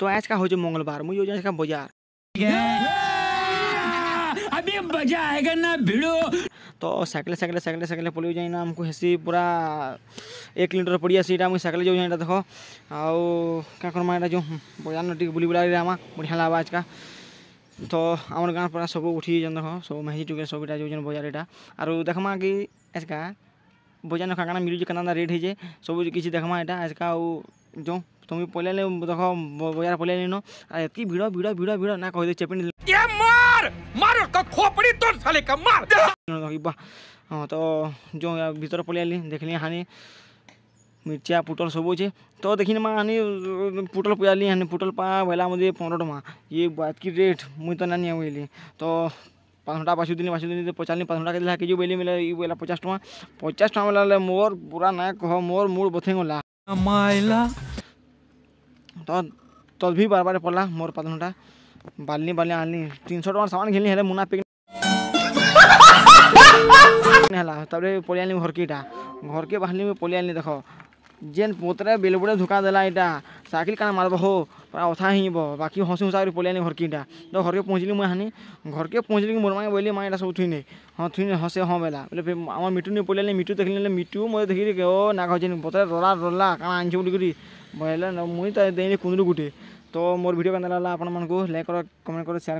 तो आज का हो मंगलवार मुझे आज का बाजार अभी मजा आएगा ना भिड़ो। तो साइकिल पड़ी जाए ना हमको हेसी पूरा 1 किलोमीटर पड़ी सीटा मुझे साइकिल जो जाए देख आउ क्या करमा जो बाजार न बुली बुला आमा बढ़िया लगा आज का तो आम गाँव पूरा सब उठी देख सब मेहजी टुके सब जो बाजार यहाँ और देखमा कि आज का बाजार न काଣା मिलूँ केना रेट है सब किसी देखमा यहाँ आज का जो तुम पहले देख बाजार पहले नो एति भिड़ भिड़ भिड़ भिड़ ना कह चेपी मार का खोपड़ी तोड़ साले का मार। हाँ तो जो भीतर पलि आली देखली हानि मिर्चा पुटल सब अच्छे तो देखी माँ हानि पुटल पजाली हानि पुटल पा बेला मुझे 15 टका ये बात की रेट मुझे तो नहीं आवेली तो 5 घंटा पाछू दिन तो पचाली 5 घंटा के जो बेली मिले ये बेला 50 टका मिला मोर पूरा ना कह मोर मूड बथे गला माइला तो तब भी बार बार पड़ला मोर 5 घंटा बालनी आनी 300 टका सामान घेली हेले मुना पिक तब पलि आनी घर के बाहर में पलि आनी देख जेन पोतरे बेलबुड़े धोखा देला यहाँ साइकिल काना मारब हो पूरा अथा ही बाकी हंसी हुसा पलि आनी घर के तो घर के पहुँचली मुझे हानि घर के पहुँचली मोर माँ बोली माँ सब थुई नहीं हाँ थुई नहीं हसे हाँ बेला बोले फिर आम मिटू नहीं पलि आनी मिटू देखली मिटू मैं देखी ओ ना कहे पोतरे रोला काना आनी बोलिक बोले मुझे तो देनी कुंदरू गुटे तो मोर वीडियो केना लागला आपण मानकु लाइक करो कमेंट करो शेयर